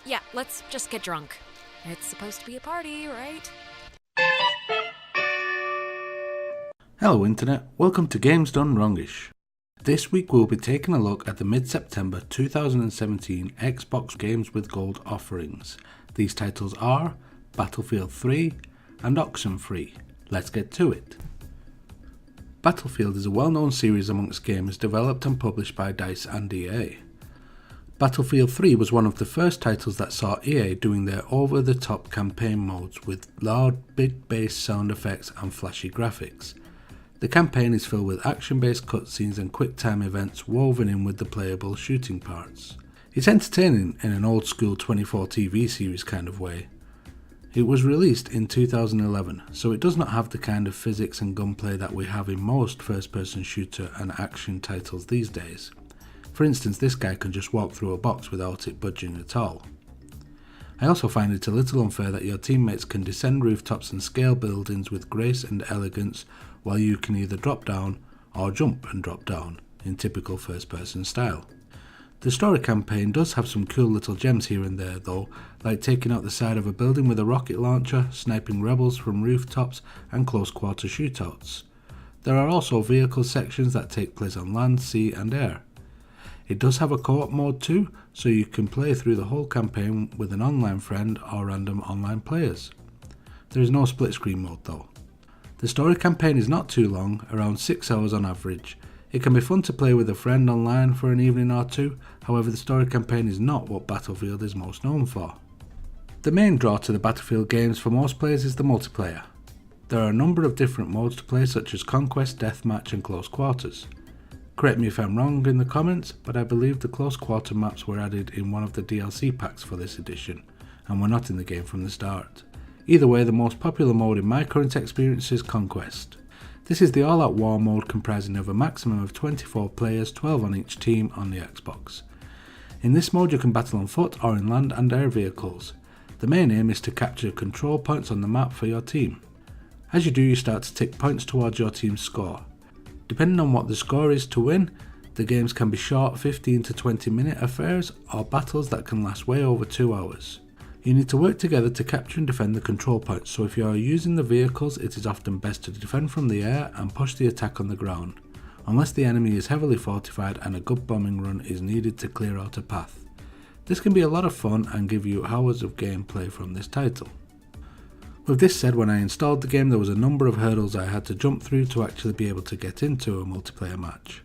Yeah, let's just get drunk. It's supposed to be a party, right? Hello Internet, welcome to Games Done Wrongish. This week we'll be taking a look at the mid-September 2017 Xbox Games with Gold offerings. These titles are Battlefield 3 and Oxenfree. Let's get to it. Battlefield is a well-known series amongst gamers developed and published by DICE and EA. Battlefield 3 was one of the first titles that saw EA doing their over-the-top campaign modes with loud, big bass sound effects and flashy graphics. The campaign is filled with action-based cutscenes and quick-time events woven in with the playable shooting parts. It's entertaining in an old-school 24 TV series kind of way. It was released in 2011, so it does not have the kind of physics and gunplay that we have in most first-person shooter and action titles these days. For instance, this guy can just walk through a box without it budging at all. I also find it a little unfair that your teammates can descend rooftops and scale buildings with grace and elegance while you can either drop down or jump and drop down in typical first-person style. The story campaign does have some cool little gems here and there though, like taking out the side of a building with a rocket launcher, sniping rebels from rooftops and close-quarter shootouts. There are also vehicle sections that take place on land, sea and air. It does have a co-op mode too, so you can play through the whole campaign with an online friend or random online players. There is no split screen mode though. The story campaign is not too long, around 6 hours on average. It can be fun to play with a friend online for an evening or two, however the story campaign is not what Battlefield is most known for. The main draw to the Battlefield games for most players is the multiplayer. There are a number of different modes to play such as Conquest, Deathmatch and Close Quarters. Correct me if I'm wrong in the comments, but I believe the close quarter maps were added in one of the DLC packs for this edition, and were not in the game from the start. Either way, the most popular mode in my current experience is Conquest. This is the all-out war mode comprising of a maximum of 24 players, 12 on each team on the Xbox. In this mode you can battle on foot or in land and air vehicles. The main aim is to capture control points on the map for your team. As you do, you start to tick points towards your team's score. Depending on what the score is to win, the games can be short 15 to 20 minute affairs or battles that can last way over 2 hours. You need to work together to capture and defend the control points, so if you are using the vehicles it is often best to defend from the air and push the attack on the ground, unless the enemy is heavily fortified and a good bombing run is needed to clear out a path. This can be a lot of fun and give you hours of gameplay from this title. With this said, when I installed the game there was a number of hurdles I had to jump through to actually be able to get into a multiplayer match.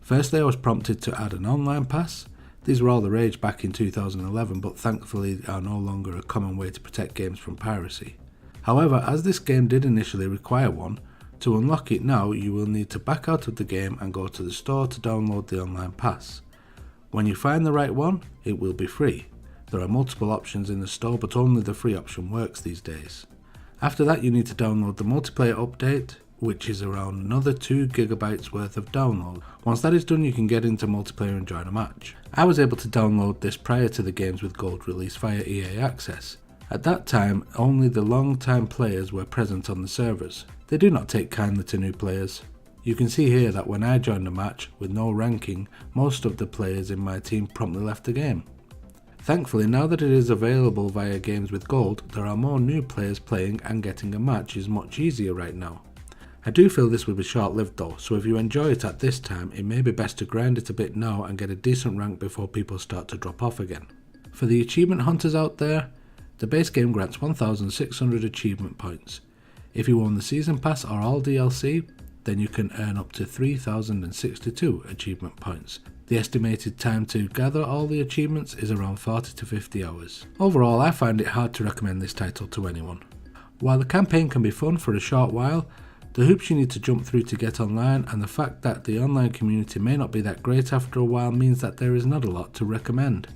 Firstly, I was prompted to add an online pass. These were all the rage back in 2011, but thankfully are no longer a common way to protect games from piracy. However, as this game did initially require one, to unlock it now you will need to back out of the game and go to the store to download the online pass. When you find the right one, it will be free. There are multiple options in the store, but only the free option works these days. After that you need to download the multiplayer update, which is around another 2 GB worth of download. Once that is done you can get into multiplayer and join a match. I was able to download this prior to the Games with Gold release via EA Access. At that time only the long-time players were present on the servers. They do not take kindly to new players. You can see here that when I joined a match with no ranking, most of the players in my team promptly left the game. Thankfully, now that it is available via Games with Gold, there are more new players playing and getting a match is much easier right now. I do feel this will be short-lived though, so if you enjoy it at this time, it may be best to grind it a bit now and get a decent rank before people start to drop off again. For the achievement hunters out there, the base game grants 1,600 achievement points. If you own the Season Pass or all DLC, then you can earn up to 3,062 achievement points. The estimated time to gather all the achievements is around 40 to 50 hours. Overall, I find it hard to recommend this title to anyone. While the campaign can be fun for a short while, the hoops you need to jump through to get online and the fact that the online community may not be that great after a while means that there is not a lot to recommend.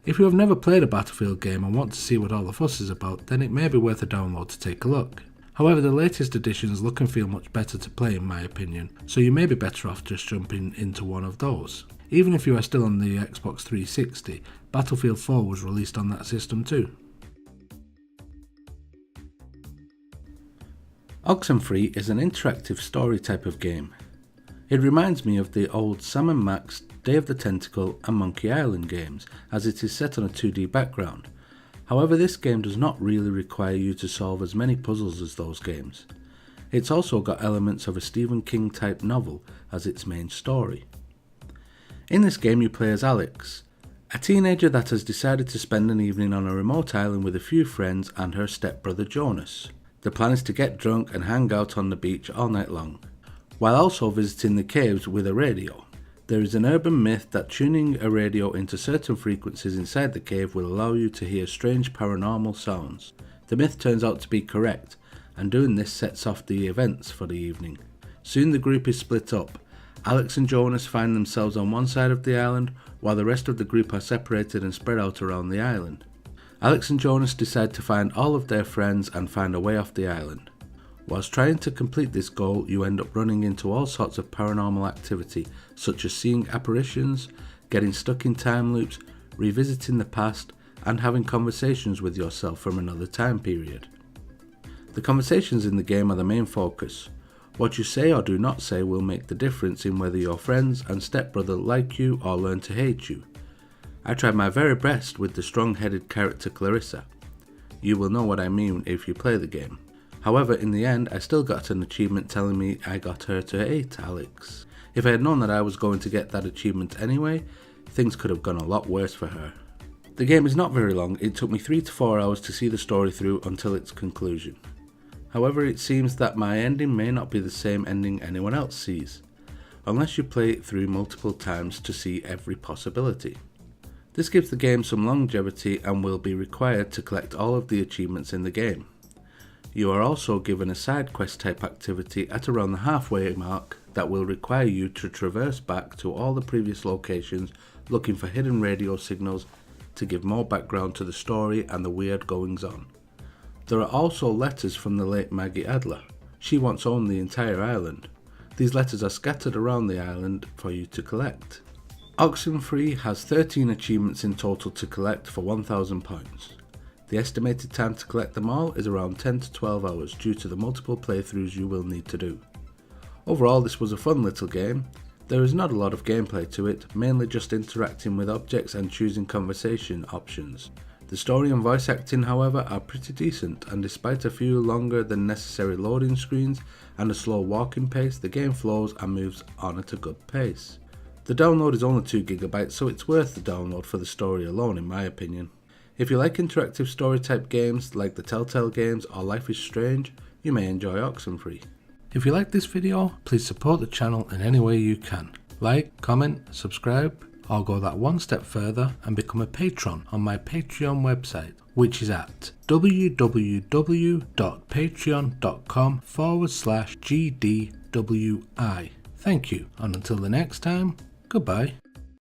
If you have never played a Battlefield game and want to see what all the fuss is about, then it may be worth a download to take a look. However, the latest editions look and feel much better to play in my opinion, so you may be better off just jumping into one of those. Even if you are still on the Xbox 360, Battlefield 4 was released on that system too. Oxenfree is an interactive story type of game. It reminds me of the old Sam & Max Day of the Tentacle and Monkey Island games, as it is set on a 2D background. However, this game does not really require you to solve as many puzzles as those games. It's also got elements of a Stephen King type novel as its main story. In this game you play as Alex, a teenager that has decided to spend an evening on a remote island with a few friends and her stepbrother Jonas. The plan is to get drunk and hang out on the beach all night long, while also visiting the caves with a radio. There is an urban myth that tuning a radio into certain frequencies inside the cave will allow you to hear strange paranormal sounds. The myth turns out to be correct, and doing this sets off the events for the evening. Soon the group is split up. Alex and Jonas find themselves on one side of the island, while the rest of the group are separated and spread out around the island. Alex and Jonas decide to find all of their friends and find a way off the island. Whilst trying to complete this goal, you end up running into all sorts of paranormal activity, such as seeing apparitions, getting stuck in time loops, revisiting the past, and having conversations with yourself from another time period. The conversations in the game are the main focus. What you say or do not say will make the difference in whether your friends and stepbrother like you or learn to hate you. I tried my very best with the strong-headed character Clarissa. You will know what I mean if you play the game. However, in the end, I still got an achievement telling me I got her to hate Alex. If I had known that I was going to get that achievement anyway, things could have gone a lot worse for her. The game is not very long. It took me 3 to 4 hours to see the story through until its conclusion. However, it seems that my ending may not be the same ending anyone else sees, unless you play it through multiple times to see every possibility. This gives the game some longevity and will be required to collect all of the achievements in the game. You are also given a side quest type activity at around the halfway mark that will require you to traverse back to all the previous locations looking for hidden radio signals to give more background to the story and the weird goings on. There are also letters from the late Maggie Adler. She once owned the entire island. These letters are scattered around the island for you to collect. Oxenfree has 13 achievements in total to collect for 1000 points. The estimated time to collect them all is around 10 to 12 hours due to the multiple playthroughs you will need to do. Overall, this was a fun little game. There is not a lot of gameplay to it, mainly just interacting with objects and choosing conversation options. The story and voice acting, however, are pretty decent, and despite a few longer than necessary loading screens and a slow walking pace, the game flows and moves on at a good pace. The download is only 2GB, so it's worth the download for the story alone in my opinion. If you like interactive story type games like the Telltale games or Life is Strange, you may enjoy Oxenfree. If you like this video, please support the channel in any way you can. Like, comment, subscribe, or go that one step further and become a patron on my Patreon website, which is at www.patreon.com/GDWI. Thank you, and until the next time, goodbye.